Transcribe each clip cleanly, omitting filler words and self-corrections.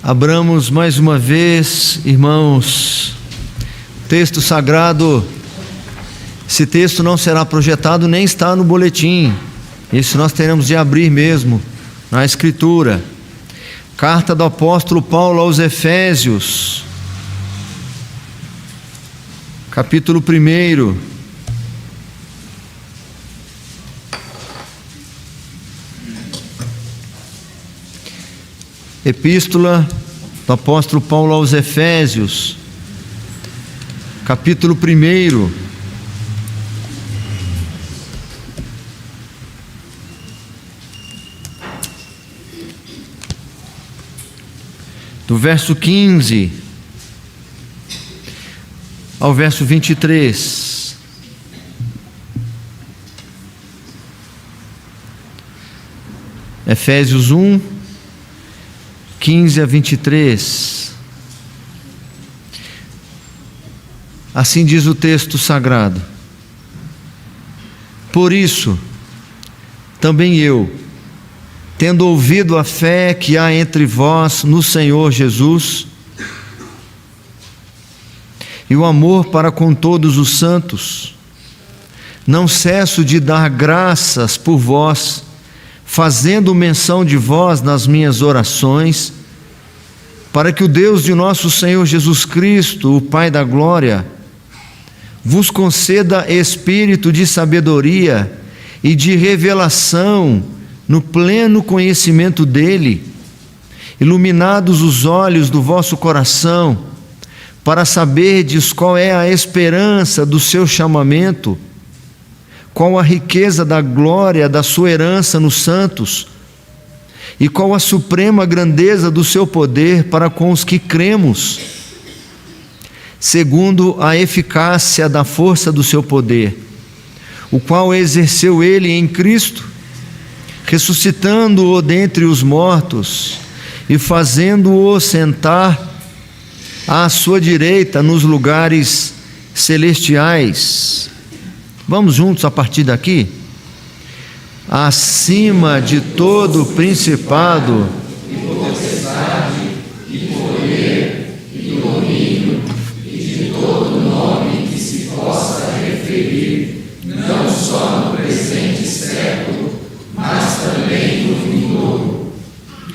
Abramos mais uma vez, irmãos, texto sagrado. Esse texto não será projetado nem está no boletim. Isso nós teremos de abrir mesmo na Escritura. Carta do apóstolo Paulo aos Efésios, capítulo 1. Epístola do apóstolo Paulo aos Efésios, capítulo 1. Do verso 15 ao verso 23. Efésios 1, 15 a 23. Assim diz o texto sagrado: Por isso, também eu, tendo ouvido a fé que há entre vós no Senhor Jesus, e o amor para com todos os santos, não cesso de dar graças por vós, fazendo menção de vós nas minhas orações, para que o Deus de nosso Senhor Jesus Cristo, o Pai da glória, vos conceda espírito de sabedoria e de revelação no pleno conhecimento dele, iluminados os olhos do vosso coração, para saberdes qual é a esperança do seu chamamento, qual a riqueza da glória da sua herança nos santos, e qual a suprema grandeza do seu poder para com os que cremos, segundo a eficácia da força do seu poder, o qual exerceu ele em Cristo, ressuscitando-o dentre os mortos e fazendo-o sentar à sua direita nos lugares celestiais. Vamos juntos a partir daqui? Acima de todo principado e potestade, e poder, e domínio, e de todo nome que se possa referir, não só no presente século, mas também no vindouro.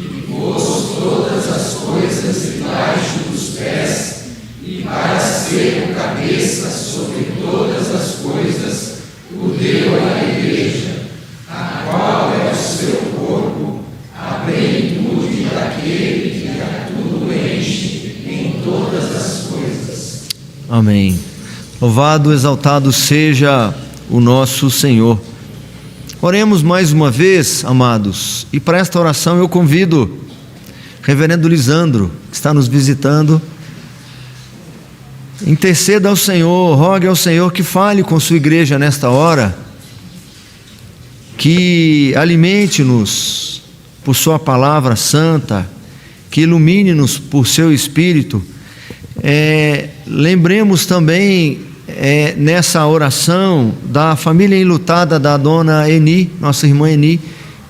E pôs todas as coisas debaixo dos pés, e para ser o cabeça sobre todas as coisas, o deu à igreja, a qual é o seu corpo, a plenitude daquele que a tudo enche em todas as coisas. Amém. Louvado, exaltado seja o nosso Senhor. Oremos mais uma vez, amados, e para esta oração eu convido Reverendo Lisandro, que está nos visitando. Interceda ao Senhor, rogue ao Senhor que fale com sua igreja nesta hora, que alimente-nos por sua palavra santa, que ilumine-nos por seu Espírito. Lembremos também nessa oração da família enlutada da dona Eni, nossa irmã Eni,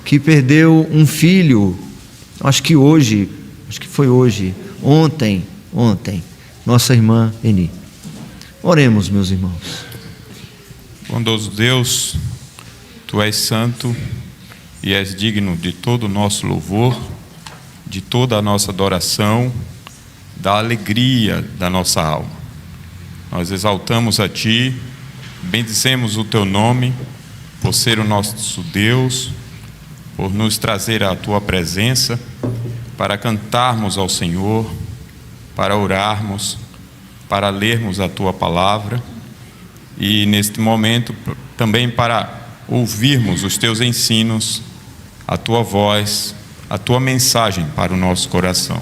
que perdeu um filho, acho que foi ontem, nossa irmã Eni. Oremos, meus irmãos. Bondoso Deus, Tu és santo e és digno de todo o nosso louvor, de toda a nossa adoração, da alegria da nossa alma. Nós exaltamos a Ti, bendizemos o Teu nome, por ser o nosso Deus, por nos trazer à Tua presença, para cantarmos ao Senhor, para orarmos, para lermos a Tua palavra e neste momento também para ouvirmos os Teus ensinos, a Tua voz, a Tua mensagem para o nosso coração.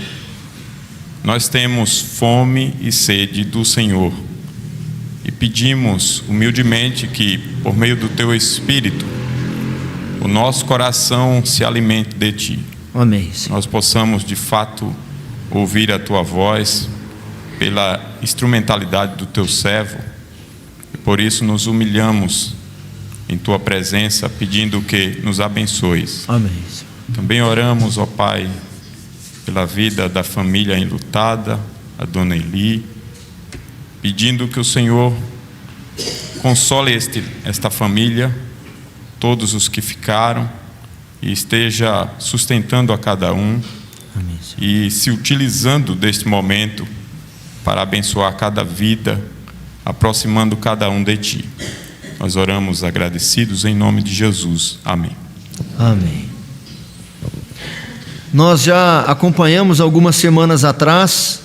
Nós temos fome e sede do Senhor e pedimos humildemente que, por meio do Teu Espírito, o nosso coração se alimente de Ti. Amém, Senhor. Nós possamos de fato ouvir a Tua voz pela instrumentalidade do Teu servo, e por isso nos humilhamos em Tua presença, pedindo que nos abençoes. Amém, Senhor. Também oramos, ó Pai, pela vida da família enlutada, a dona Eli, pedindo que o Senhor console esta família, todos os que ficaram, e esteja sustentando a cada um. Amém, e se utilizando deste momento para abençoar cada vida, aproximando cada um de Ti. Nós oramos agradecidos em nome de Jesus. Amém. Amém. Nós já acompanhamos algumas semanas atrás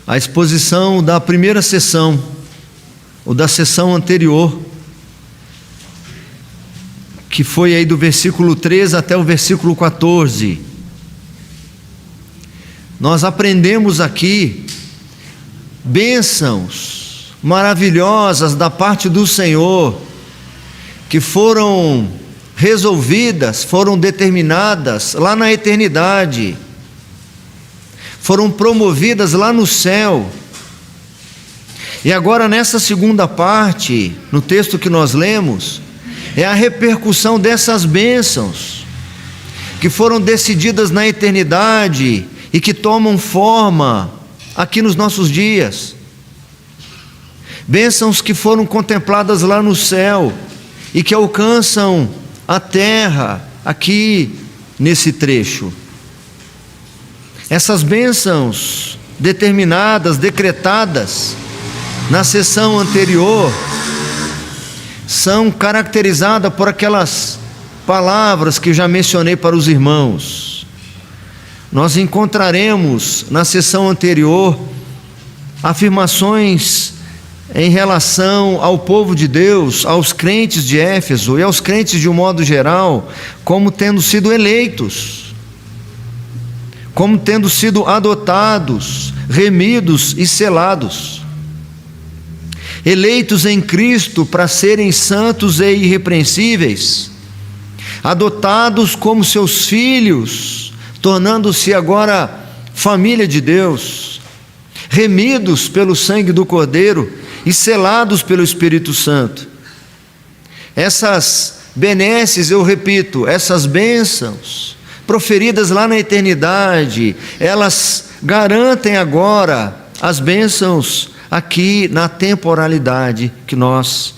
a exposição da primeira sessão, ou da sessão anterior, que foi aí do versículo 3 até o versículo 14. Nós aprendemos aqui bênçãos maravilhosas da parte do Senhor, que foram resolvidas, foram determinadas lá na eternidade, foram promovidas lá no céu. E agora nessa segunda parte, no texto que nós lemos, é a repercussão dessas bênçãos que foram decididas na eternidade e que tomam forma aqui nos nossos dias. Bênçãos que foram contempladas lá no céu e que alcançam a terra aqui nesse trecho. Essas bênçãos determinadas, decretadas na sessão anterior, são caracterizadas por aquelas palavras que já mencionei para os irmãos. Nós encontraremos na sessão anterior afirmações em relação ao povo de Deus, aos crentes de Éfeso e aos crentes de um modo geral, como tendo sido eleitos, como tendo sido adotados, remidos e selados. Eleitos em Cristo para serem santos e irrepreensíveis, adotados como seus filhos, tornando-se agora família de Deus, remidos pelo sangue do Cordeiro e selados pelo Espírito Santo. Essas benesses, eu repito, essas bênçãos proferidas lá na eternidade, elas garantem agora as bênçãos aqui na temporalidade que nós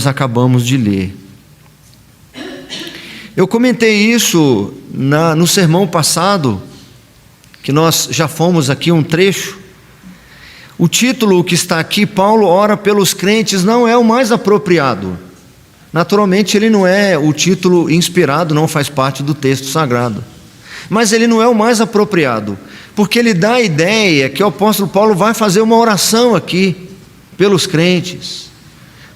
acabamos de ler. Eu comentei isso no sermão passado, que nós já fomos aqui um trecho. O título que está aqui, Paulo ora pelos crentes, não é o mais apropriado. Naturalmente ele não é o título inspirado, não faz parte do texto sagrado. Mas ele não é o mais apropriado, porque ele dá a ideia que o apóstolo Paulo vai fazer uma oração aqui pelos crentes.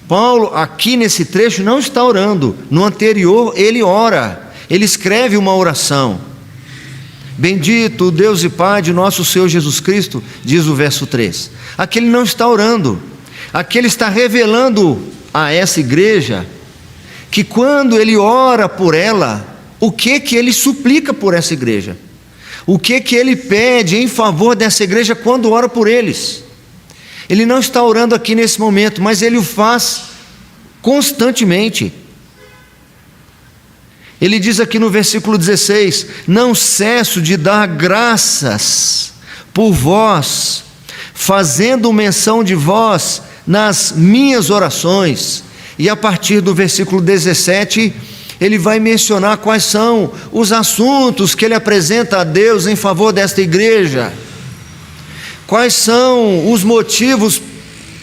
Paulo aqui nesse trecho não está orando, no anterior ele ora, ele escreve uma oração. Bendito o Deus e Pai de nosso Senhor Jesus Cristo, diz o verso 3. Aqui ele não está orando, aqui ele está revelando a essa igreja que quando ele ora por ela, o que ele suplica por essa igreja, o que ele pede em favor dessa igreja quando ora por eles. Ele não está orando aqui nesse momento, mas ele o faz constantemente. Ele diz aqui no versículo 16: não cesso de dar graças por vós, fazendo menção de vós nas minhas orações. E a partir do versículo 17, ele vai mencionar quais são os assuntos que ele apresenta a Deus em favor desta igreja, quais são os motivos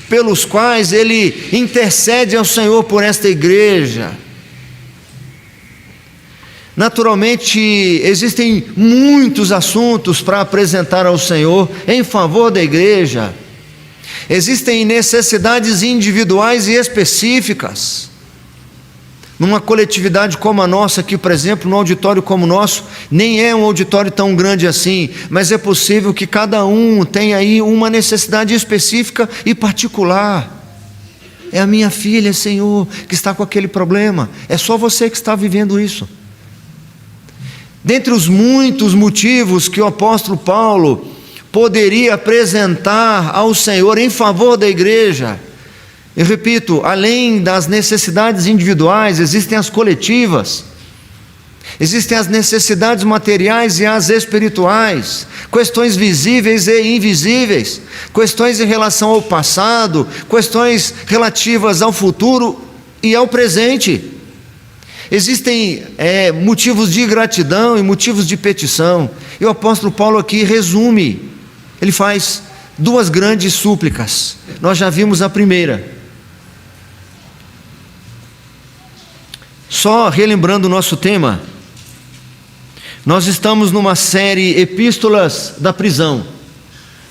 pelos quais ele intercede ao Senhor por esta igreja. Naturalmente, existem muitos assuntos para apresentar ao Senhor em favor da igreja. Existem necessidades individuais e específicas. Numa coletividade como a nossa aqui, por exemplo, num auditório como o nosso, nem é um auditório tão grande assim, mas é possível que cada um tenha aí uma necessidade específica e particular. É a minha filha, Senhor, que está com aquele problema. É só você que está vivendo isso. Dentre os muitos motivos que o apóstolo Paulo poderia apresentar ao Senhor em favor da igreja, eu repito, além das necessidades individuais, existem as coletivas. Existem as necessidades materiais e as espirituais, questões visíveis e invisíveis, questões em relação ao passado, questões relativas ao futuro e ao presente. Existem motivos de gratidão e motivos de petição. E o apóstolo Paulo aqui resume, ele faz duas grandes súplicas. Nós já vimos a primeira. Só relembrando o nosso tema, nós estamos numa série Epístolas da Prisão,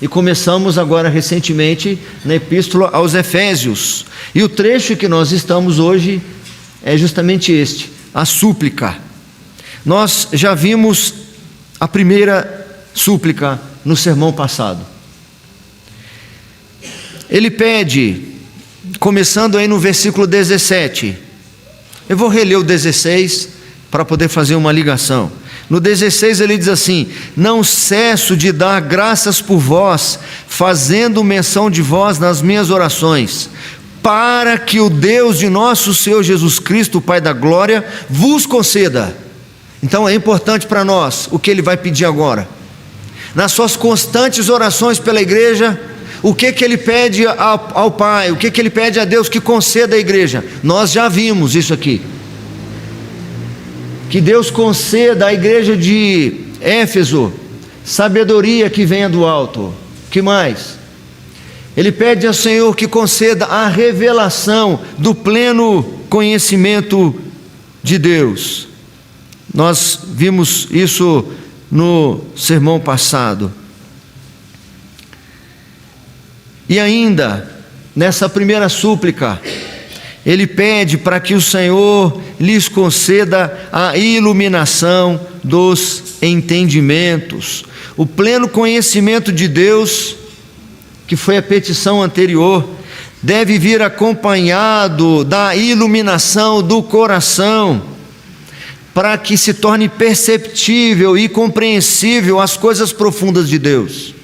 e começamos agora recentemente na Epístola aos Efésios, e o trecho que nós estamos hoje é justamente este, a súplica. Nós já vimos a primeira súplica no sermão passado. Ele pede, começando aí no versículo 17, eu vou reler o 16 para poder fazer uma ligação. No 16 ele diz assim: não cesso de dar graças por vós, fazendo menção de vós nas minhas orações, para que o Deus de nosso Senhor Jesus Cristo, o Pai da glória, vos conceda. Então é importante para nós o que ele vai pedir agora. Nas suas constantes orações pela igreja, o que ele pede ao Pai, o que ele pede a Deus que conceda à igreja? Nós já vimos isso aqui. Que Deus conceda à igreja de Éfeso sabedoria que venha do alto. Que mais? Ele pede ao Senhor que conceda a revelação do pleno conhecimento de Deus. Nós vimos isso no sermão passado. E ainda, nessa primeira súplica, ele pede para que o Senhor lhes conceda a iluminação dos entendimentos, o pleno conhecimento de Deus, que foi a petição anterior, deve vir acompanhado da iluminação do coração, para que se torne perceptível e compreensível as coisas profundas de Deus.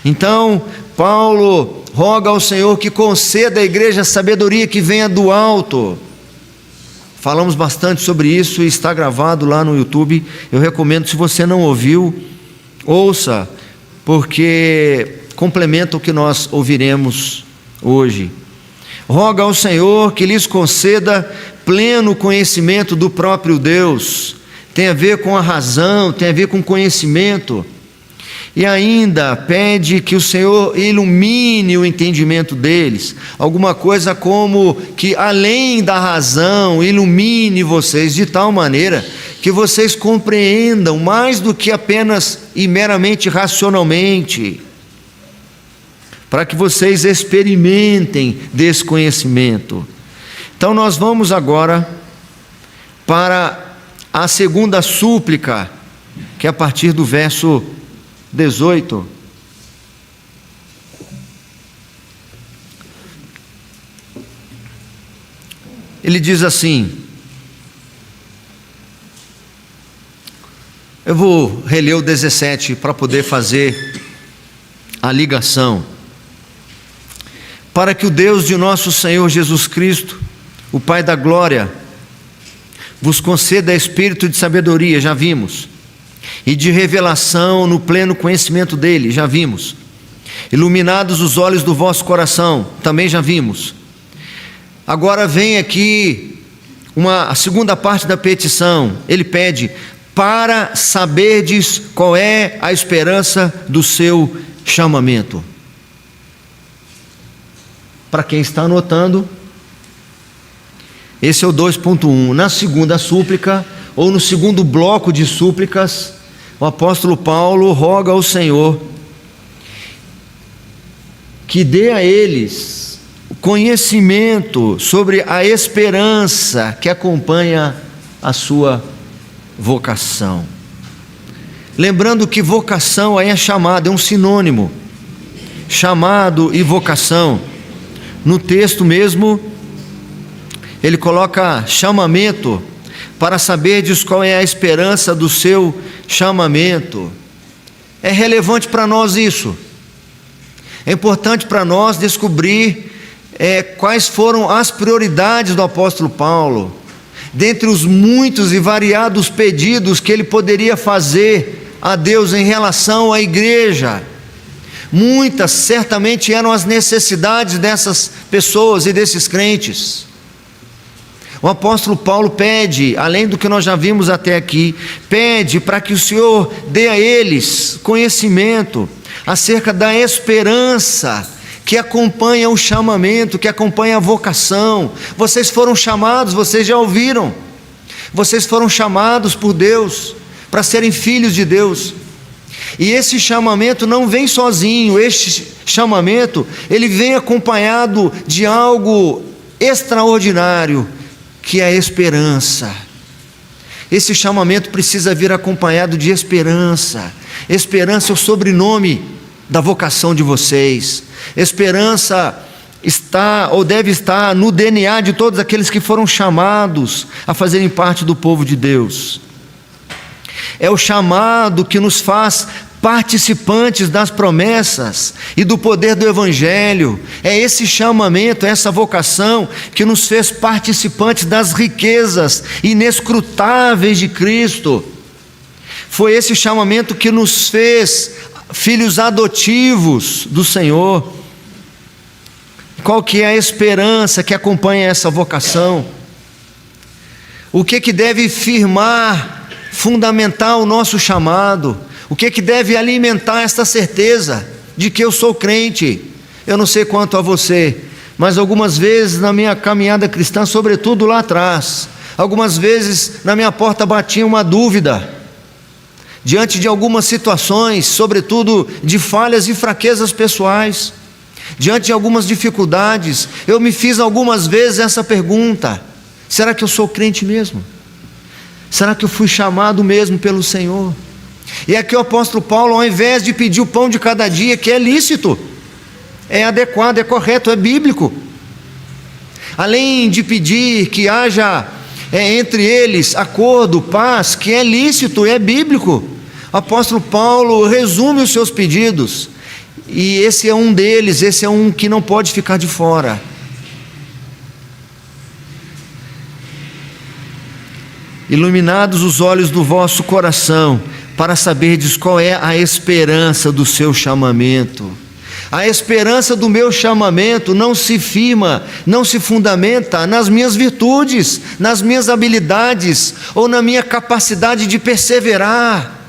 Então, Paulo roga ao Senhor que conceda à igreja sabedoria que venha do alto. Falamos bastante sobre isso e está gravado lá no YouTube. Eu recomendo, se você não ouviu, ouça, porque complementa o que nós ouviremos hoje. Roga ao Senhor que lhes conceda pleno conhecimento do próprio Deus. Tem a ver com a razão, tem a ver com conhecimento. E ainda pede que o Senhor ilumine o entendimento deles, alguma coisa como que além da razão ilumine vocês de tal maneira que vocês compreendam mais do que apenas e meramente racionalmente, para que vocês experimentem desse conhecimento. Então nós vamos agora para a segunda súplica, que é a partir do verso 18. Ele diz assim, eu vou reler o 17 para poder fazer a ligação. Para que o Deus de nosso Senhor Jesus Cristo, o Pai da glória, vos conceda espírito de sabedoria, já vimos, e de revelação no pleno conhecimento dele, já vimos. Iluminados os olhos do vosso coração, também já vimos. Agora vem aqui a segunda parte da petição. Ele pede para saberdes qual é a esperança do seu chamamento. Para quem está anotando, esse é o 2.1. Na segunda súplica, ou no segundo bloco de súplicas, o apóstolo Paulo roga ao Senhor que dê a eles conhecimento sobre a esperança que acompanha a sua vocação. Lembrando que vocação aí é chamado, é um sinônimo. Chamado e vocação. No texto mesmo, ele coloca chamamento, para saberdes qual é a esperança do seu chamamento. É relevante para nós isso. É importante para nós descobrir quais foram as prioridades do apóstolo Paulo. dentre os muitos e variados pedidos que ele poderia fazer a Deus em relação à igreja, muitas certamente eram as necessidades dessas pessoas e desses crentes. O apóstolo Paulo pede, além do que nós já vimos até aqui, pede para que o Senhor dê a eles conhecimento acerca da esperança que acompanha o chamamento, que acompanha a vocação. Vocês foram chamados, vocês já ouviram, vocês foram chamados por Deus para serem filhos de Deus. E esse chamamento não vem sozinho, este chamamento, ele vem acompanhado de algo extraordinário, que é a esperança. Esse chamamento precisa vir acompanhado de esperança. Esperança é o sobrenome da vocação de vocês. Esperança está ou deve estar no DNA de todos aqueles que foram chamados a fazerem parte do povo de Deus. É o chamado que nos faz participantes das promessas e do poder do Evangelho. É esse chamamento, essa vocação que nos fez participantes das riquezas inescrutáveis de Cristo. Foi esse chamamento que nos fez filhos adotivos do Senhor. Qual que é a esperança que acompanha essa vocação? O que deve firmar, fundamentar o nosso chamado? O que deve alimentar esta certeza de que eu sou crente? Eu não sei quanto a você, mas algumas vezes na minha caminhada cristã, sobretudo lá atrás, algumas vezes na minha porta batia uma dúvida, diante de algumas situações, sobretudo de falhas e fraquezas pessoais, diante de algumas dificuldades, eu me fiz algumas vezes essa pergunta: será que eu sou crente mesmo? Será que eu fui chamado mesmo pelo Senhor? E aqui o apóstolo Paulo, ao invés de pedir o pão de cada dia, que é lícito, é adequado, é correto, é bíblico, além de pedir que haja entre eles acordo, paz, que é lícito, é bíblico, o apóstolo Paulo resume os seus pedidos, e esse é um deles, esse é um que não pode ficar de fora. Iluminados os olhos do vosso coração, para saberdes qual é a esperança do seu chamamento. A esperança do meu chamamento não se firma, não se fundamenta nas minhas virtudes, nas minhas habilidades, ou na minha capacidade de perseverar.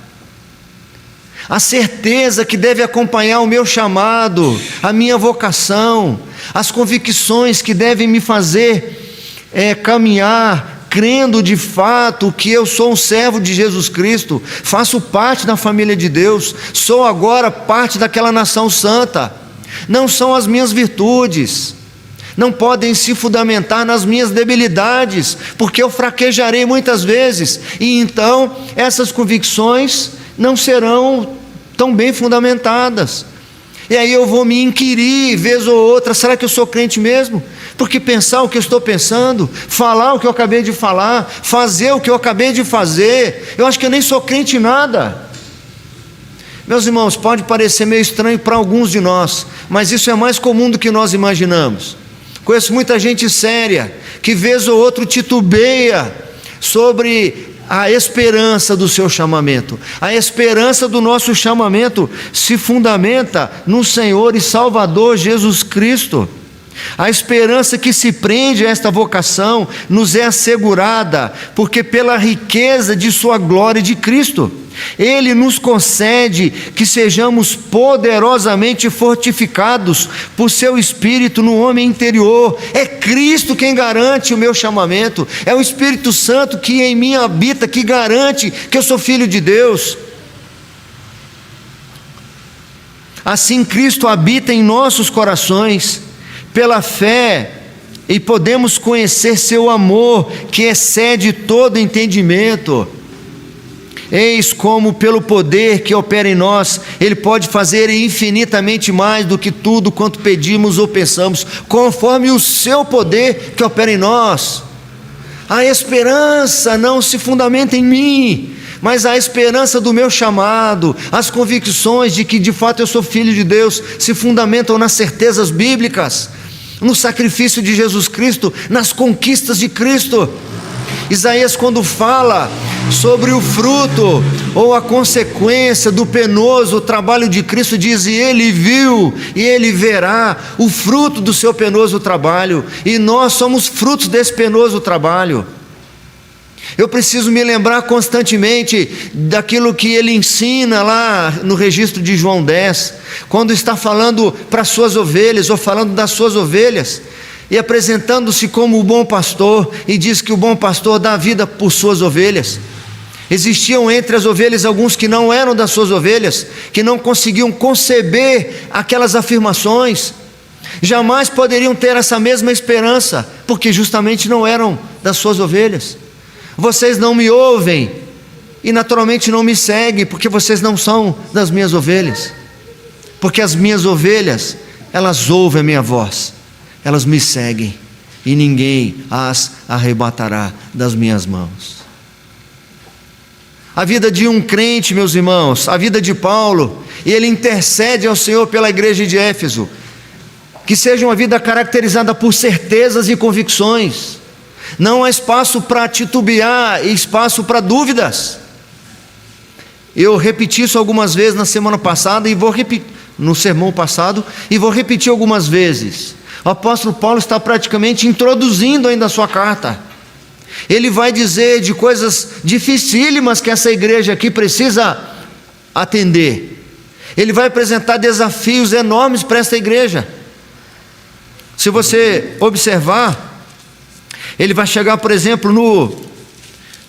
A certeza que deve acompanhar o meu chamado, a minha vocação, as convicções que devem me fazer caminhar, crendo de fato que eu sou um servo de Jesus Cristo, faço parte da família de Deus, sou agora parte daquela nação santa. Não são as minhas virtudes, não podem se fundamentar nas minhas debilidades, porque eu fraquejarei muitas vezes, e então essas convicções não serão tão bem fundamentadas. E aí eu vou me inquirir, vez ou outra, será que eu sou crente mesmo? Porque pensar o que eu estou pensando, falar o que eu acabei de falar, fazer o que eu acabei de fazer, eu acho que eu nem sou crente em nada. Meus irmãos, pode parecer meio estranho para alguns de nós, mas isso é mais comum do que nós imaginamos. Conheço muita gente séria, que vez ou outro titubeia sobre a esperança do seu chamamento. A esperança do nosso chamamento se fundamenta no Senhor e Salvador Jesus Cristo. A esperança que se prende a esta vocação nos é assegurada, porque pela riqueza de sua glória e de Cristo, Ele nos concede que sejamos poderosamente fortificados por seu Espírito no homem interior. É Cristo quem garante o meu chamamento, é o Espírito Santo que em mim habita, que garante que eu sou filho de Deus. Assim Cristo habita em nossos corações pela fé, e podemos conhecer seu amor que excede todo entendimento. Eis como pelo poder que opera em nós, Ele pode fazer infinitamente mais do que tudo quanto pedimos ou pensamos, conforme o seu poder que opera em nós. A esperança não se fundamenta em mim, mas a esperança do meu chamado, as convicções de que de fato eu sou filho de Deus, se fundamentam nas certezas bíblicas, no sacrifício de Jesus Cristo, nas conquistas de Cristo. Isaías, quando fala sobre o fruto ou a consequência do penoso trabalho de Cristo, diz: e ele viu e ele verá o fruto do seu penoso trabalho, e nós somos frutos desse penoso trabalho. Eu preciso me lembrar constantemente daquilo que ele ensina lá no registro de João 10, quando está falando para as suas ovelhas, ou falando das suas ovelhas, e apresentando-se como o bom pastor, e diz que o bom pastor dá vida por suas ovelhas. Existiam entre as ovelhas alguns que não eram das suas ovelhas, que não conseguiam conceber aquelas afirmações, jamais poderiam ter essa mesma esperança, porque justamente não eram das suas ovelhas. Vocês não me ouvem e naturalmente não me seguem, porque vocês não são das minhas ovelhas, porque as minhas ovelhas, elas ouvem a minha voz, elas me seguem, e ninguém as arrebatará das minhas mãos. A vida de um crente, meus irmãos, a vida de Paulo, e ele intercede ao Senhor pela igreja de Éfeso, que seja uma vida caracterizada por certezas e convicções. Não há espaço para titubear e espaço para dúvidas. Eu repeti isso algumas vezes na semana passada, e vou repetir no sermão passado, e vou repetir algumas vezes. O apóstolo Paulo está praticamente introduzindo ainda a sua carta. Ele vai dizer de coisas dificílimas que essa igreja aqui precisa atender. Ele vai apresentar desafios enormes para essa igreja. Se você observar, ele vai chegar, por exemplo,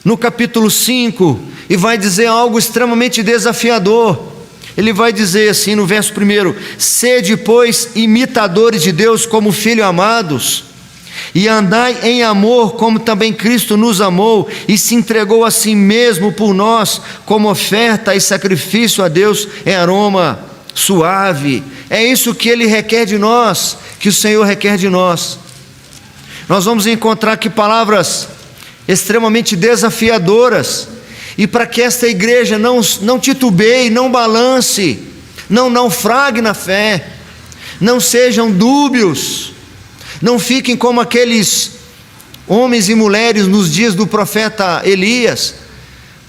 no capítulo 5, e vai dizer algo extremamente desafiador. Ele vai dizer assim no verso 1: sede, pois, imitadores de Deus como filhos amados, e andai em amor, como também Cristo nos amou, e se entregou a si mesmo por nós, como oferta e sacrifício a Deus em aroma suave. É isso que Ele requer de nós, que o Senhor requer de nós. Nós vamos encontrar aqui palavras extremamente desafiadoras, e para que esta igreja não titubeie, não balance, não naufrague na fé, não sejam dúbios, não fiquem como aqueles homens e mulheres nos dias do profeta Elias.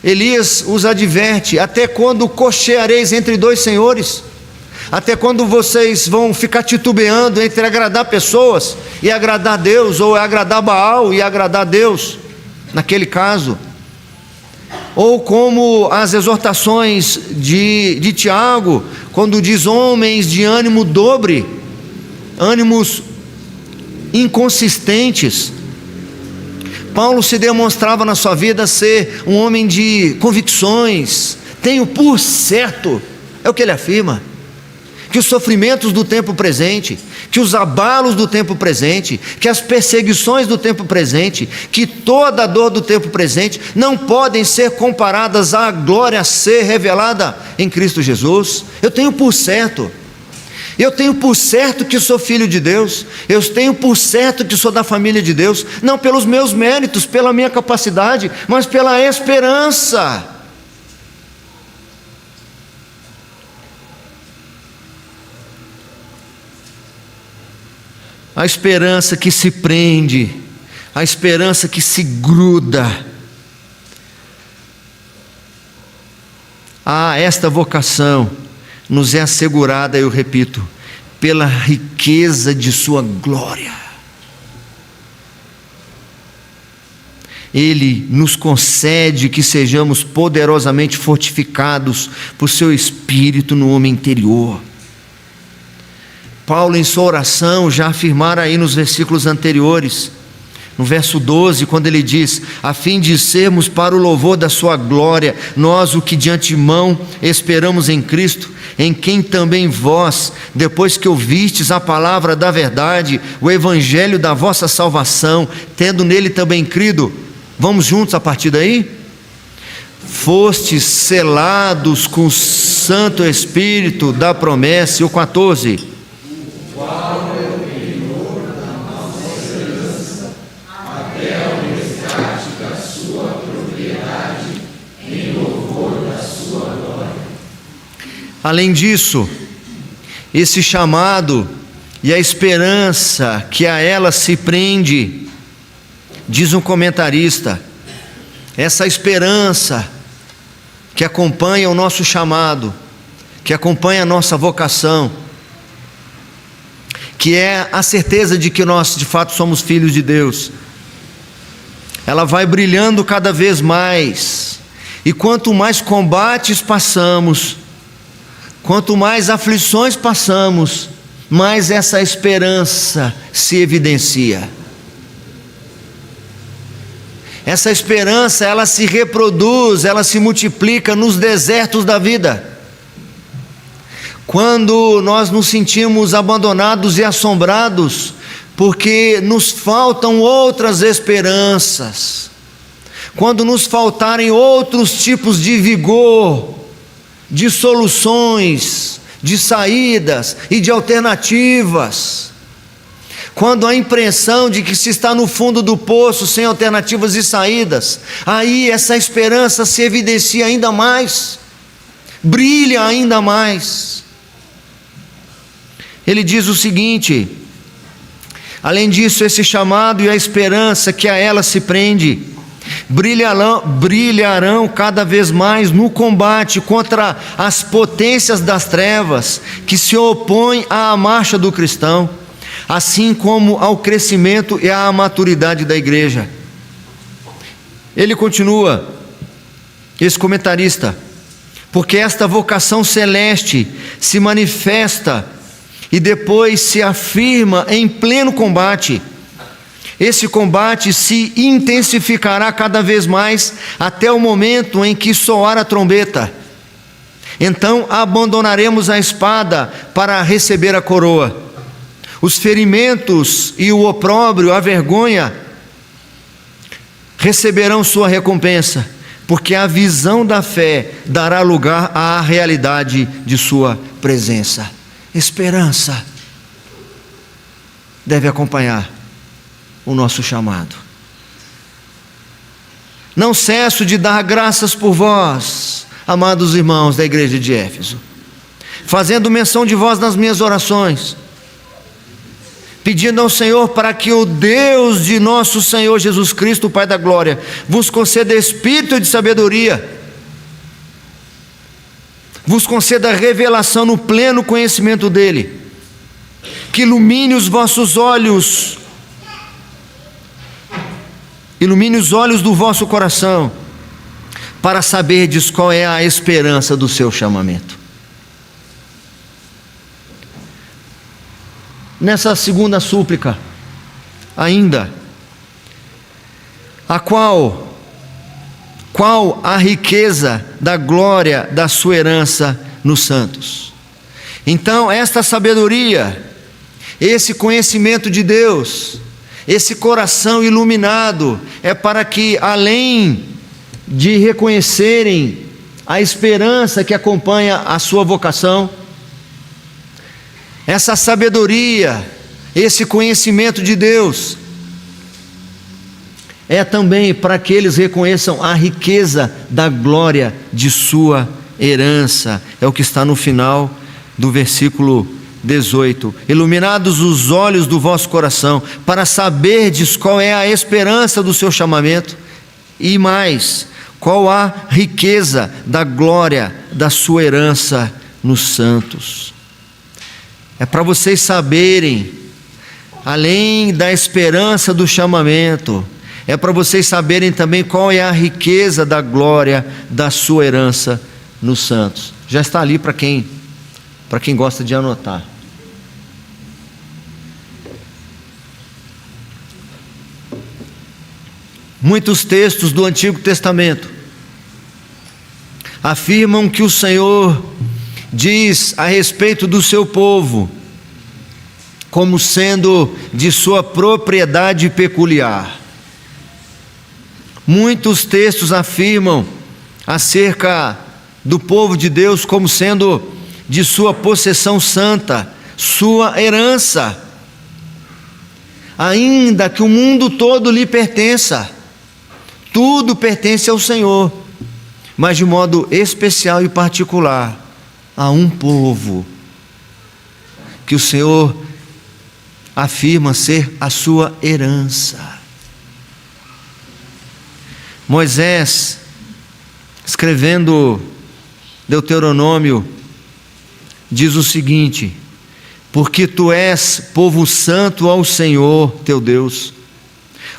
Elias os adverte: até quando cocheareis entre dois senhores? Até quando vocês vão ficar titubeando entre agradar pessoas e agradar Deus, ou agradar Baal e agradar Deus, naquele caso? Ou como as exortações de Tiago, quando diz: homens de ânimo dobre, ânimos inconsistentes. Paulo se demonstrava na sua vida ser um homem de convicções. Tenho por certo, é o que ele afirma, que os sofrimentos do tempo presente, que os abalos do tempo presente, que as perseguições do tempo presente, que toda a dor do tempo presente não podem ser comparadas à glória a ser revelada em Cristo Jesus. Eu tenho por certo que sou filho de Deus, eu tenho por certo que sou da família de Deus, não pelos meus méritos, pela minha capacidade, mas pela esperança. A esperança que se prende, a esperança que se gruda a esta vocação, nos é assegurada, eu repito, pela riqueza de sua glória. Ele nos concede que sejamos poderosamente fortificados por seu Espírito no homem interior. Paulo, em sua oração, já afirmara aí nos versículos anteriores, no verso 12, quando ele diz: a fim de sermos para o louvor da sua glória, nós o que de antemão esperamos em Cristo, em quem também vós, depois que ouvistes a palavra da verdade, o evangelho da vossa salvação, tendo nele também crido, vamos juntos a partir daí? Fostes selados com o Santo Espírito da promessa. E o 14: qual é o penhor da nossa esperança, até o resgate da sua propriedade, em louvor da sua glória. Além disso, esse chamado e a esperança que a ela se prende, diz um comentarista, essa esperança que acompanha o nosso chamado, que acompanha a nossa vocação, que é a certeza de que nós de fato somos filhos de Deus, ela vai brilhando cada vez mais, e quanto mais combates passamos, quanto mais aflições passamos, mais essa esperança se evidencia. Essa esperança, ela se reproduz, ela se multiplica nos desertos da vida. Quando nós nos sentimos abandonados e assombrados, porque nos faltam outras esperanças, quando nos faltarem outros tipos de vigor, de soluções, de saídas e de alternativas, quando a impressão de que se está no fundo do poço, sem alternativas e saídas, aí essa esperança se evidencia ainda mais, brilha ainda mais. Ele diz o seguinte: além disso, esse chamado e a esperança que a ela se prende, brilharão cada vez mais no combate contra as potências das trevas, que se opõem à marcha do cristão, assim como ao crescimento e à maturidade da igreja. Ele continua, esse comentarista: porque esta vocação celeste se manifesta e depois se afirma em pleno combate. Esse combate se intensificará cada vez mais até o momento em que soar a trombeta. Então abandonaremos a espada para receber a coroa. Os ferimentos e o opróbrio, a vergonha, receberão sua recompensa, porque a visão da fé dará lugar à realidade de sua presença. Esperança deve acompanhar o nosso chamado. Não cesso de dar graças por vós, amados irmãos da igreja de Éfeso, fazendo menção de vós nas minhas orações, pedindo ao Senhor para que o Deus de nosso Senhor Jesus Cristo, o Pai da glória, vos conceda espírito de sabedoria, vos conceda revelação no pleno conhecimento dele, que ilumine os vossos olhos, ilumine os olhos do vosso coração, para saberdes qual é a esperança do seu chamamento. Nessa segunda súplica, ainda, qual a riqueza da glória da sua herança nos santos. Então, esta sabedoria, esse conhecimento de Deus, esse coração iluminado, é para que, além de reconhecerem a esperança que acompanha a sua vocação, essa sabedoria, esse conhecimento de Deus, é também para que eles reconheçam a riqueza da glória de sua herança. É o que está no final do versículo 18: iluminados os olhos do vosso coração, para saberdes qual é a esperança do seu chamamento, e mais, qual a riqueza da glória da sua herança nos santos. É para vocês saberem, além da esperança do chamamento, é para vocês saberem também qual é a riqueza da glória da sua herança nos santos. Já está ali para quem gosta de anotar. Muitos textos do Antigo Testamento afirmam que o Senhor diz a respeito do seu povo como sendo de sua propriedade peculiar. Muitos textos afirmam acerca do povo de Deus como sendo de sua possessão santa, sua herança, ainda que o mundo todo lhe pertença. Tudo pertence ao Senhor, mas de modo especial e particular a um povo que o Senhor afirma ser a sua herança. Moisés, escrevendo Deuteronômio, diz o seguinte: porque tu és povo santo ao Senhor teu Deus.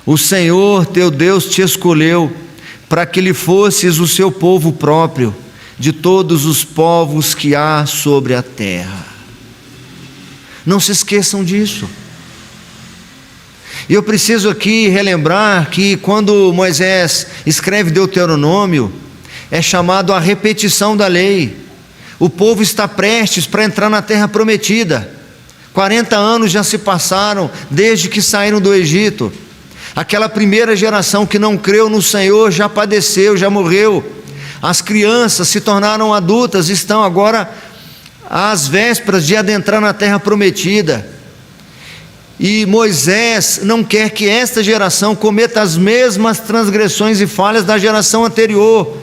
O Senhor teu Deus te escolheu para que lhe fosses o seu povo próprio de todos os povos que há sobre a terra. Não se esqueçam disso. E eu preciso aqui relembrar que quando Moisés escreve Deuteronômio, é chamado a repetição da lei. O povo está prestes para entrar na terra prometida. 40 anos já se passaram desde que saíram do Egito. Aquela primeira geração que não creu no Senhor já padeceu, já morreu. As crianças se tornaram adultas, estão agora às vésperas de adentrar na terra prometida. E Moisés não quer que esta geração cometa as mesmas transgressões e falhas da geração anterior,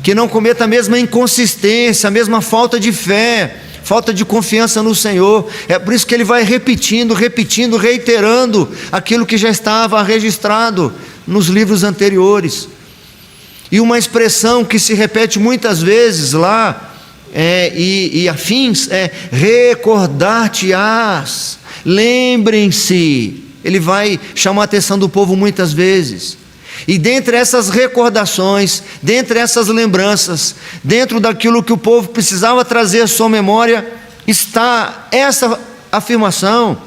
que não cometa a mesma inconsistência, a mesma falta de fé, falta de confiança no Senhor. É por isso que ele vai repetindo, reiterando aquilo que já estava registrado nos livros anteriores. E uma expressão que se repete muitas vezes lá, e afins, é recordar-te-ás, lembrem-se. Ele vai chamar a atenção do povo muitas vezes. E dentre essas recordações, dentre essas lembranças, dentro daquilo que o povo precisava trazer à sua memória, está essa afirmação: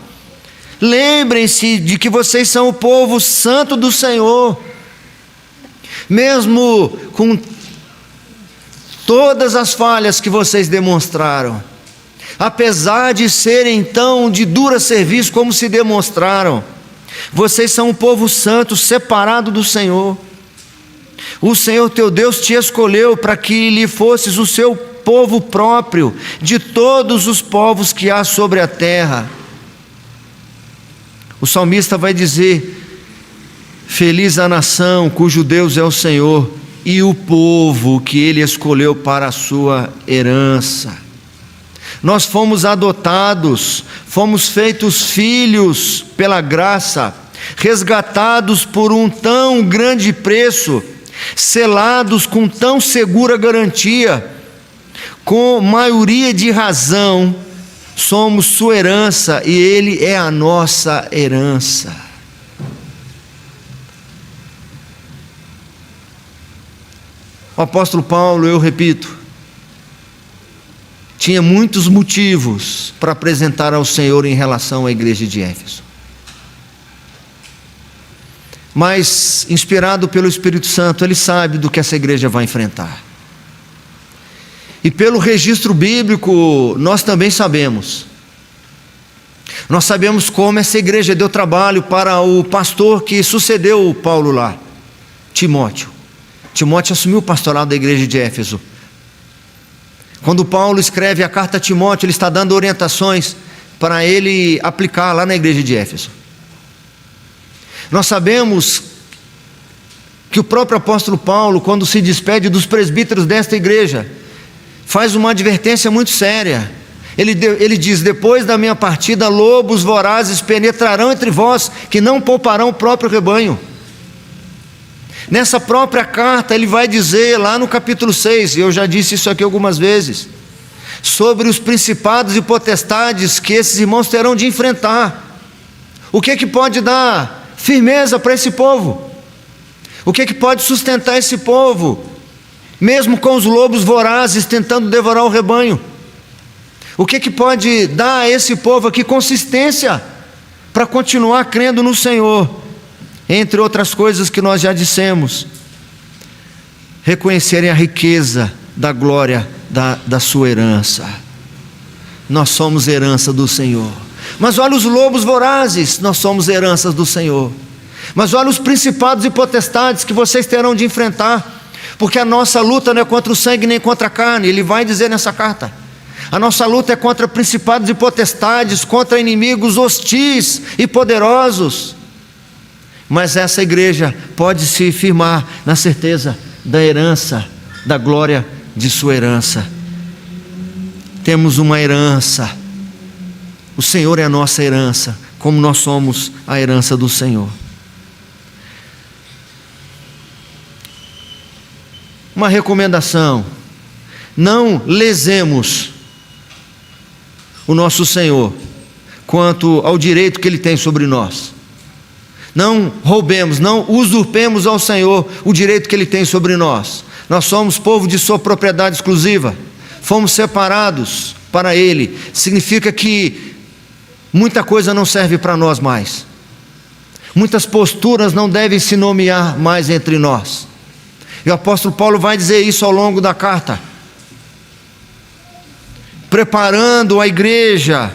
lembrem-se de que vocês são o povo santo do Senhor. Mesmo com todas as falhas que vocês demonstraram, apesar de serem tão de dura serviço como se demonstraram, vocês são um povo santo, separado do Senhor. O Senhor teu Deus te escolheu para que lhe fosses o seu povo próprio de todos os povos que há sobre a terra. O salmista vai dizer: feliz a nação cujo Deus é o Senhor, e o povo que Ele escolheu para a sua herança. Nós fomos adotados, fomos feitos filhos pela graça, resgatados por um tão grande preço, selados com tão segura garantia, com maioria de razão, somos sua herança e Ele é a nossa herança. O apóstolo Paulo, eu repito, tinha muitos motivos para apresentar ao Senhor em relação à igreja de Éfeso. Mas, inspirado pelo Espírito Santo, ele sabe do que essa igreja vai enfrentar. E pelo registro bíblico, nós também sabemos. Nós sabemos como essa igreja deu trabalho para o pastor que sucedeu o Paulo lá, Timóteo. Timóteo assumiu o pastorado da igreja de Éfeso. Quando Paulo escreve a carta a Timóteo, ele está dando orientações para ele aplicar lá na igreja de Éfeso. Nós sabemos que o próprio apóstolo Paulo, quando se despede dos presbíteros desta igreja, faz uma advertência muito séria. Ele diz: depois da minha partida, lobos vorazes penetrarão entre vós, que não pouparão o próprio rebanho. Nessa própria carta ele vai dizer lá no capítulo 6, e eu já disse isso aqui algumas vezes, sobre os principados e potestades que esses irmãos terão de enfrentar. O que pode dar firmeza para esse povo? O que pode sustentar esse povo, mesmo com os lobos vorazes tentando devorar o rebanho? O que pode dar a esse povo aqui consistência para continuar crendo no Senhor? Entre outras coisas que nós já dissemos, reconhecerem a riqueza da glória da sua herança. Nós somos herança do Senhor. Mas olha os lobos vorazes, nós somos heranças do Senhor. Mas olha os principados e potestades que vocês terão de enfrentar, porque a nossa luta não é contra o sangue nem contra a carne. Ele vai dizer nessa carta: a nossa luta é contra principados e potestades, contra inimigos hostis e poderosos. Mas essa igreja pode se firmar na certeza da herança, da glória de sua herança. Temos uma herança. O Senhor é a nossa herança, como nós somos a herança do Senhor. uma recomendação: não lesemos o nosso Senhor quanto ao direito que Ele tem sobre nós. Não roubemos, não usurpemos ao Senhor o direito que Ele tem sobre nós. Nós somos povo de sua propriedade exclusiva, fomos separados para Ele. Significa que muita coisa não serve para nós mais, muitas posturas não devem se nomear mais entre nós. E o apóstolo Paulo vai dizer isso ao longo da carta, preparando a igreja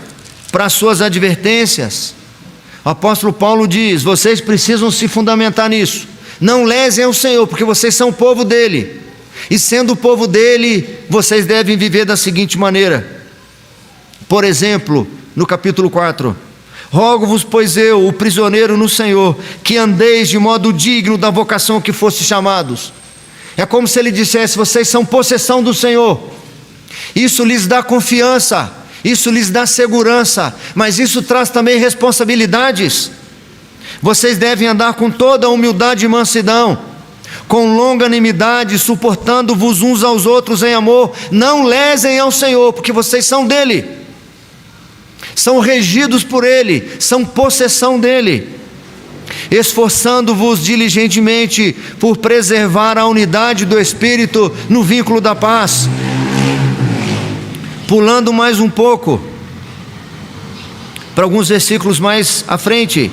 para as suas advertências. O apóstolo Paulo diz: vocês precisam se fundamentar nisso, não lesem ao Senhor, porque vocês são o povo dele, e sendo o povo dele, vocês devem viver da seguinte maneira. Por exemplo, no capítulo 4: rogo-vos, pois eu, o prisioneiro no Senhor, que andeis de modo digno da vocação que foste chamados. É como se ele dissesse: vocês são possessão do Senhor. Isso lhes dá confiança, isso lhes dá segurança, mas isso traz também responsabilidades. Vocês devem andar com toda a humildade e mansidão, com longanimidade, suportando-vos uns aos outros em amor. Não lesem ao Senhor, porque vocês são dele, são regidos por Ele, são possessão dele. Esforçando-vos diligentemente por preservar a unidade do Espírito no vínculo da paz. Pulando mais um pouco, para alguns versículos mais à frente,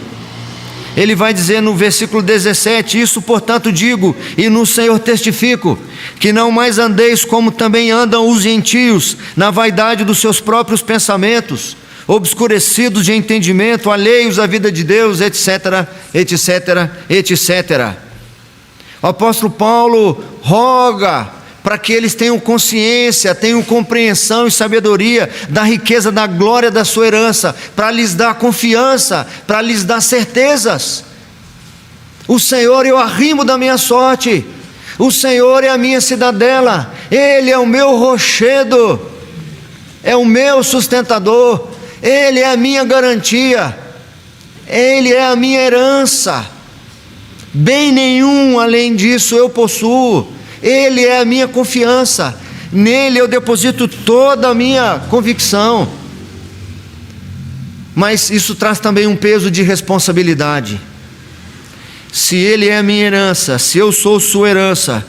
ele vai dizer no versículo 17: isso, portanto, digo, e no Senhor testifico, que não mais andeis como também andam os gentios, na vaidade dos seus próprios pensamentos, obscurecidos de entendimento, alheios à vida de Deus, etc, etc, etc. O apóstolo Paulo roga para que eles tenham consciência, tenham compreensão e sabedoria da riqueza da glória da sua herança, para lhes dar confiança, para lhes dar certezas. O Senhor é o arrimo da minha sorte, o Senhor é a minha cidadela, Ele é o meu rochedo, é o meu sustentador, Ele é a minha garantia, Ele é a minha herança, bem nenhum além disso eu possuo. Ele é a minha confiança, nele eu deposito toda a minha convicção. Mas isso traz também um peso de responsabilidade. Se Ele é a minha herança, se eu sou sua herança,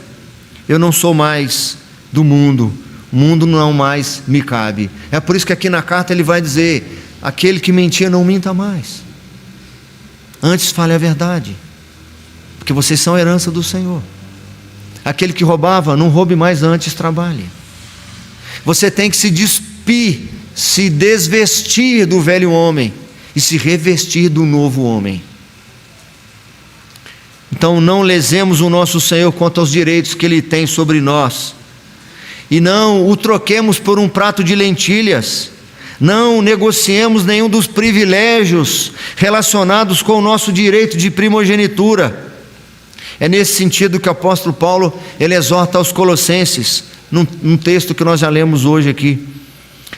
eu não sou mais do mundo, o mundo não mais me cabe. É por isso que aqui na carta ele vai dizer: aquele que mentia não minta mais, antes fale a verdade, porque vocês são a herança do Senhor. Aquele que roubava, não roube mais, antes trabalhe. Você tem que se despir, se desvestir do velho homem e se revestir do novo homem. Então não lesemos o nosso Senhor quanto aos direitos que Ele tem sobre nós, e não o troquemos por um prato de lentilhas. Não negociemos nenhum dos privilégios relacionados com o nosso direito de primogenitura. É nesse sentido que o apóstolo Paulo ele exorta aos Colossenses, num texto que nós já lemos hoje aqui: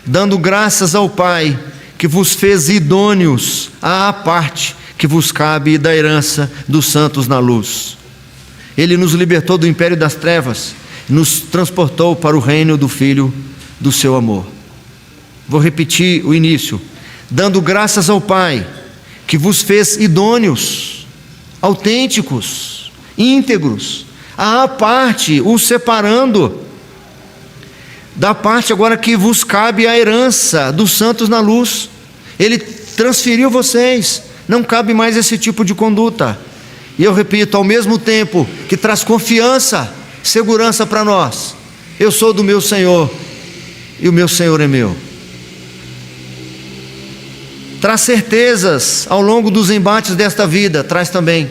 dando graças ao Pai que vos fez idôneos à parte que vos cabe da herança dos santos na luz. Ele nos libertou do império das trevas, nos transportou para o reino do Filho do seu amor. Vou repetir o início: dando graças ao Pai que vos fez idôneos, autênticos, íntegros, à parte, os separando da parte agora que vos cabe a herança dos santos na luz. Ele transferiu vocês, não cabe mais esse tipo de conduta. E eu repito, ao mesmo tempo que traz confiança, segurança para nós: eu sou do meu Senhor e o meu Senhor é meu. Traz certezas ao longo dos embates desta vida, traz também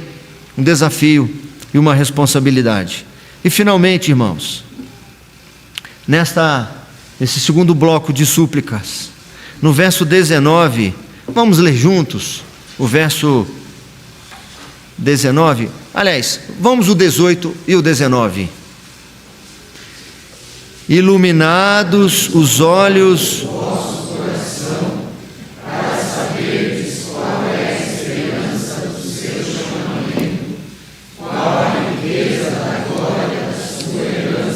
um desafio e uma responsabilidade. E finalmente, irmãos, nesse segundo bloco de súplicas, no verso 19, vamos ler juntos o verso 19, aliás, vamos o 18 e o 19. Iluminados os olhos riqueza da glória da sua herança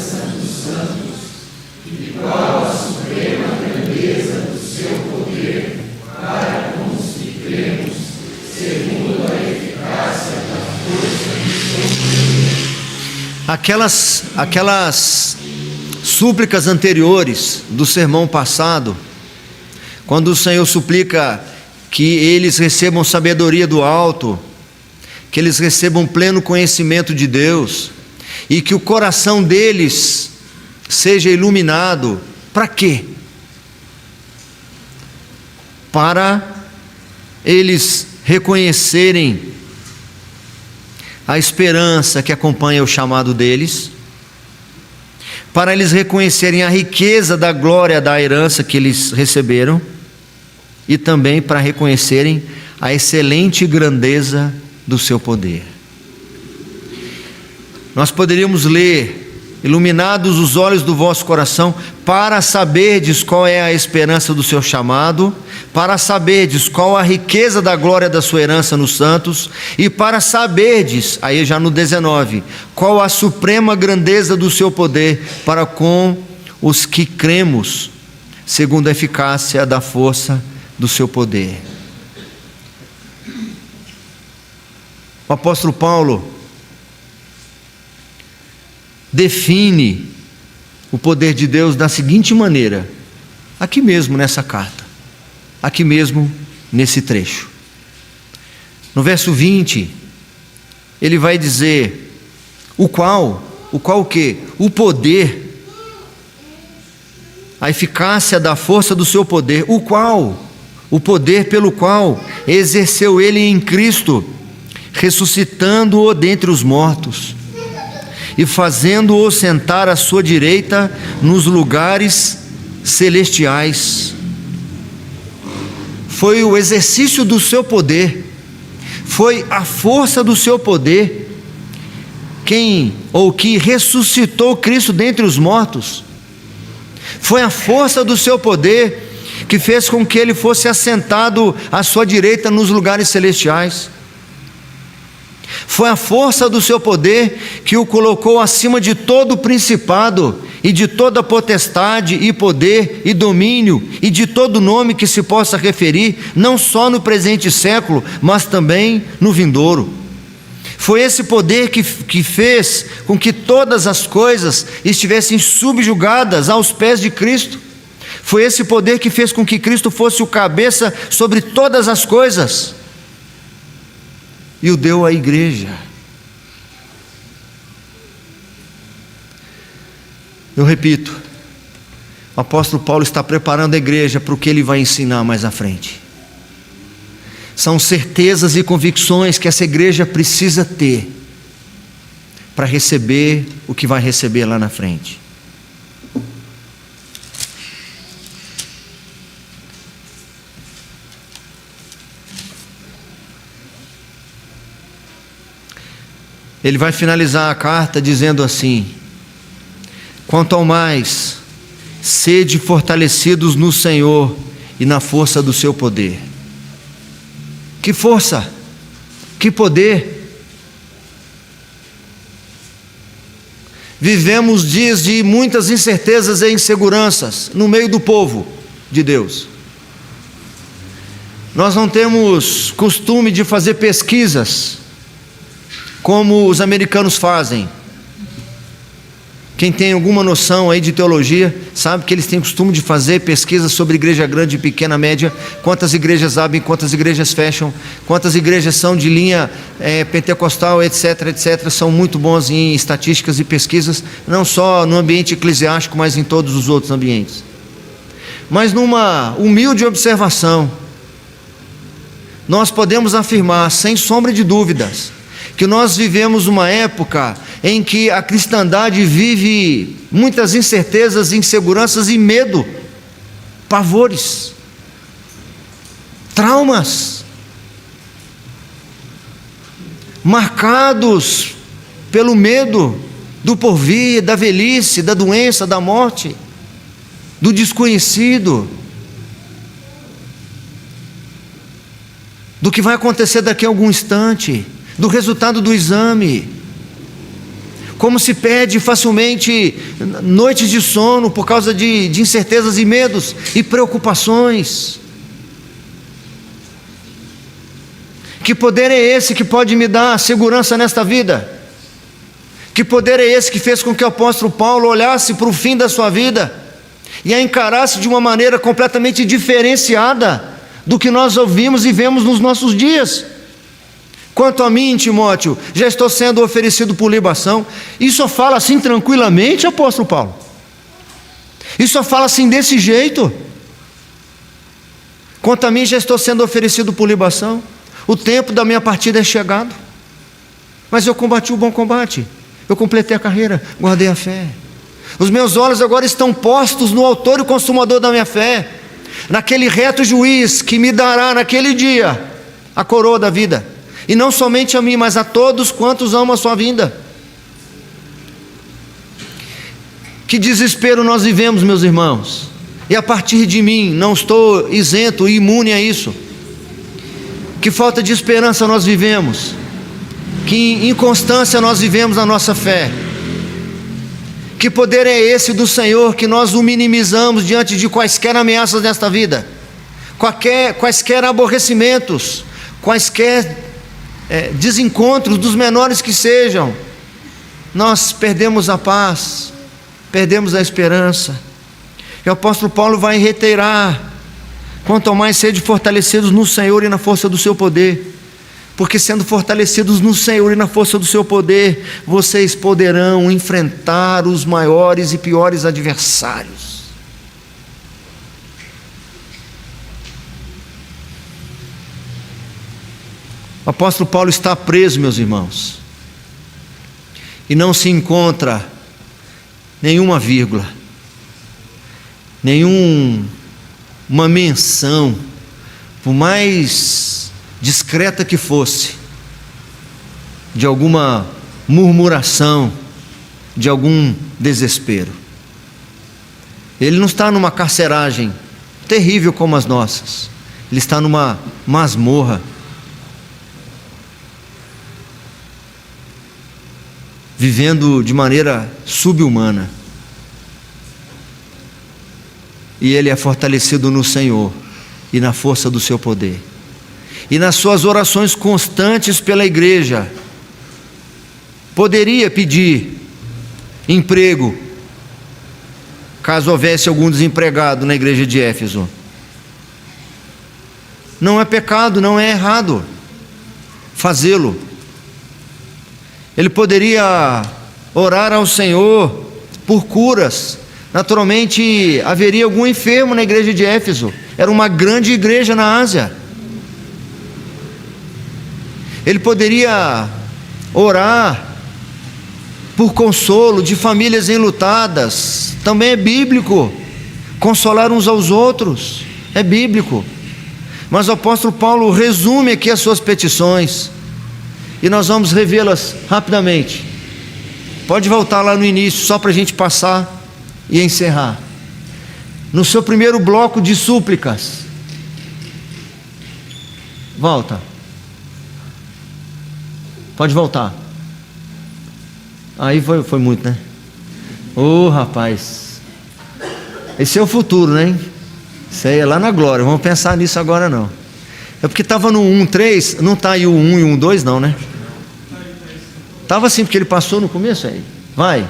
aquelas súplicas anteriores do sermão passado, quando o Senhor suplica que eles recebam sabedoria do alto, que eles recebam pleno conhecimento de Deus, e que o coração deles seja iluminado. Para quê? Para eles reconhecerem a esperança que acompanha o chamado deles, para eles reconhecerem a riqueza da glória da herança que eles receberam, e também para reconhecerem a excelente grandeza do seu poder. Nós poderíamos ler: iluminados os olhos do vosso coração, para saberdes qual é a esperança do seu chamado, para saberdes qual a riqueza da glória da sua herança nos santos, e para saberdes, aí já no 19, qual a suprema grandeza do seu poder para com os que cremos, segundo a eficácia da força do seu poder. O apóstolo Paulo define o poder de Deus da seguinte maneira, aqui mesmo nessa carta, aqui mesmo nesse trecho. No verso 20, ele vai dizer: o qual o quê? O poder, a eficácia da força do seu poder, o poder pelo qual exerceu ele em Cristo, ressuscitando-o dentre os mortos e fazendo-o sentar à sua direita nos lugares celestiais. Foi o exercício do seu poder, foi a força do seu poder que ressuscitou Cristo dentre os mortos. Foi a força do seu poder que fez com que ele fosse assentado à sua direita nos lugares celestiais. Foi a força do seu poder que o colocou acima de todo principado e de toda potestade e poder e domínio e de todo nome que se possa referir, não só no presente século, mas também no vindouro. Foi esse poder que fez com que todas as coisas estivessem subjugadas aos pés de Cristo. Foi esse poder que fez com que Cristo fosse o cabeça sobre todas as coisas e o deu à igreja. Eu repito, o apóstolo Paulo está preparando a igreja para o que ele vai ensinar mais à frente. São certezas e convicções que essa igreja precisa ter para receber o que vai receber lá na frente. Ele vai finalizar a carta dizendo assim: quanto ao mais, sede fortalecidos no Senhor e na força do seu poder. Que força, que poder! Vivemos dias de muitas incertezas e inseguranças no meio do povo de Deus. Nós não temos costume de fazer pesquisas como os americanos fazem. Quem tem alguma noção aí de teologia sabe que eles têm costume de fazer pesquisas sobre igreja grande, pequena, média, quantas igrejas abrem, quantas igrejas fecham, quantas igrejas são de linha pentecostal, etc, etc. São muito bons em estatísticas e pesquisas, não só no ambiente eclesiástico, mas em todos os outros ambientes. Mas numa humilde observação, nós podemos afirmar, sem sombra de dúvidas, que nós vivemos uma época em que a cristandade vive muitas incertezas, inseguranças e medo, pavores, traumas, marcados pelo medo do porvir, da velhice, da doença, da morte, do desconhecido, do que vai acontecer daqui a algum instante, do resultado do exame. Como se perde facilmente noites de sono por causa de incertezas e medos e preocupações. Que poder é esse que pode me dar segurança nesta vida? Que poder é esse que fez com que o apóstolo Paulo olhasse para o fim da sua vida e a encarasse de uma maneira completamente diferenciada do que nós ouvimos e vemos nos nossos dias? Quanto a mim, Timóteo, já estou sendo oferecido por libação. Isso só fala assim tranquilamente, apóstolo Paulo? Isso só fala assim desse jeito? Quanto a mim, já estou sendo oferecido por libação. O tempo da minha partida é chegado. Mas eu combati o bom combate. Eu completei a carreira, guardei a fé. Os meus olhos agora estão postos no autor e consumador da minha fé, naquele reto juiz que me dará naquele dia a coroa da vida. E não somente a mim, mas a todos quantos amam a sua vinda. Que desespero nós vivemos, meus irmãos. E a partir de mim, não estou isento e imune a isso. Que falta de esperança nós vivemos. Que inconstância nós vivemos na nossa fé. Que poder é esse do Senhor que nós o minimizamos diante de quaisquer ameaças nesta vida, quaisquer aborrecimentos, quaisquer desencontros, dos menores que sejam. Nós perdemos a paz, perdemos a esperança. E o apóstolo Paulo vai reiterar: quanto mais sede fortalecidos no Senhor e na força do seu poder. Porque sendo fortalecidos no Senhor e na força do seu poder, vocês poderão enfrentar os maiores e piores adversários. O apóstolo Paulo está preso, meus irmãos, e não se encontra nenhuma vírgula, nenhuma menção, por mais discreta que fosse, de alguma murmuração, de algum desespero. Ele não está numa carceragem terrível como as nossas, ele está numa masmorra, vivendo de maneira subhumana. E ele é fortalecido no Senhor e na força do seu poder. E nas suas orações constantes pela igreja, poderia pedir emprego, caso houvesse algum desempregado na igreja de Éfeso. Não é pecado, não é errado fazê-lo. Ele poderia orar ao Senhor por curas. Naturalmente haveria algum enfermo na igreja de Éfeso, era uma grande igreja na Ásia. Ele poderia orar por consolo de famílias enlutadas, também é bíblico. Consolar uns aos outros, é bíblico. Mas o apóstolo Paulo resume aqui as suas petições, e nós vamos revê-las rapidamente. Pode voltar lá no início, só para a gente passar e encerrar. No seu primeiro bloco de súplicas, volta. Pode voltar. Aí foi muito, né? Rapaz, esse é o futuro, né? Isso aí é lá na glória, vamos pensar nisso agora não. É porque estava no 1:3, não está aí o 1 e o 1:2 não, né? Estava assim, porque ele passou no começo aí. Vai.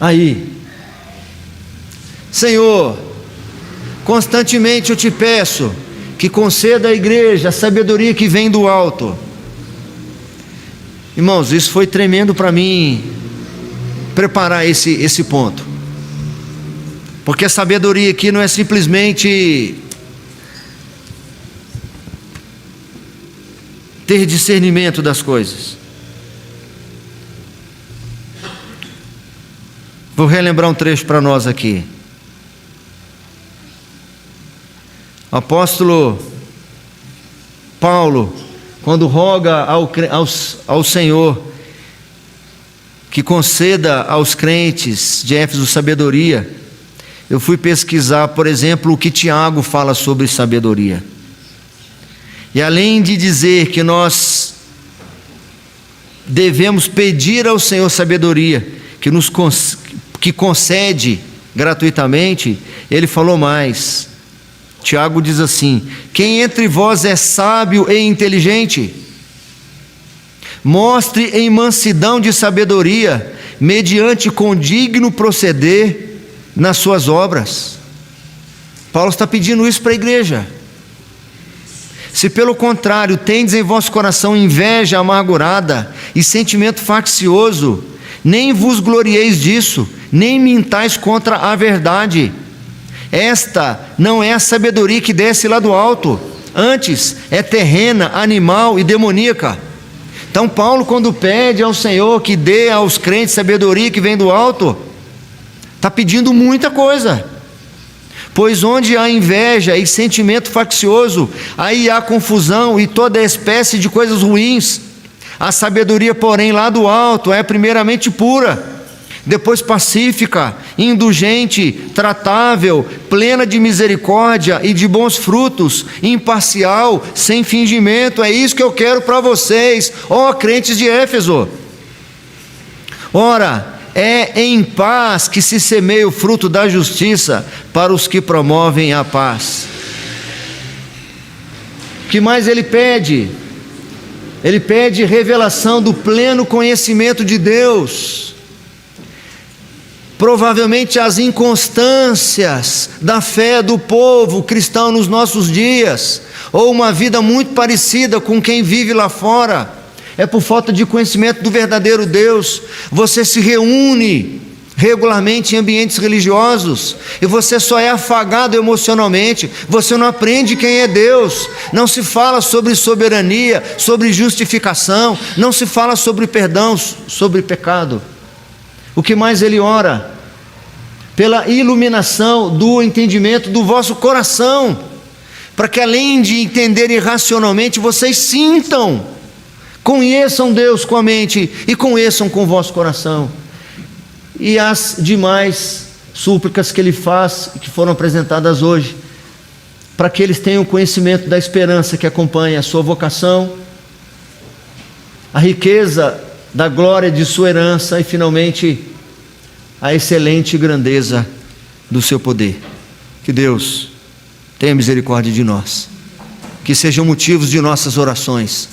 Aí. Senhor, constantemente eu te peço que conceda à igreja a sabedoria que vem do alto. Irmãos, isso foi tremendo para mim preparar esse ponto, porque a sabedoria aqui não é simplesmente ter discernimento das coisas. Vou relembrar um trecho para nós aqui. O apóstolo Paulo, quando roga ao Senhor que conceda aos crentes de Éfeso sabedoria, eu fui pesquisar, por exemplo, o que Tiago fala sobre sabedoria. E além de dizer que nós devemos pedir ao Senhor sabedoria, que concede gratuitamente, ele falou mais. Tiago diz assim: quem entre vós é sábio e inteligente? mostre em mansidão de sabedoria, mediante condigno proceder nas suas obras. Paulo está pedindo isso para a igreja. Se pelo contrário tendes em vosso coração inveja amargurada e sentimento faccioso, nem vos glorieis disso, nem mintais contra a verdade. Esta não é a sabedoria que desce lá do alto, antes é terrena, animal e demoníaca. Então Paulo, quando pede ao Senhor que dê aos crentes sabedoria que vem do alto, está pedindo muita coisa. Pois onde há inveja e sentimento faccioso, aí há confusão e toda espécie de coisas ruins. A sabedoria, porém, lá do alto é primeiramente pura, depois pacífica, indulgente, tratável, plena de misericórdia e de bons frutos, imparcial, sem fingimento. É isso que eu quero para vocês, ó crentes de Éfeso. Ora, é em paz que se semeia o fruto da justiça para os que promovem a paz. O que mais ele pede? Ele pede revelação do pleno conhecimento de Deus. Provavelmente as inconstâncias da fé do povo cristão nos nossos dias, ou uma vida muito parecida com quem vive lá fora, é por falta de conhecimento do verdadeiro Deus. Você se reúne regularmente em ambientes religiosos e você só é afagado emocionalmente, você não aprende quem é Deus, não se fala sobre soberania, sobre justificação, não se fala sobre perdão, sobre pecado. O que mais ele ora? Pela iluminação do entendimento do vosso coração, para que além de entenderem racionalmente, vocês sintam, conheçam Deus com a mente e conheçam com o vosso coração. E as demais súplicas que ele faz, que foram apresentadas hoje, para que eles tenham conhecimento da esperança que acompanha a sua vocação, a riqueza da glória de sua herança e finalmente a excelente grandeza do seu poder. Que Deus tenha misericórdia de nós, que sejam motivos de nossas orações,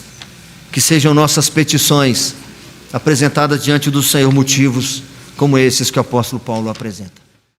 que sejam nossas petições apresentadas diante do Senhor, motivos como esses que o apóstolo Paulo apresenta.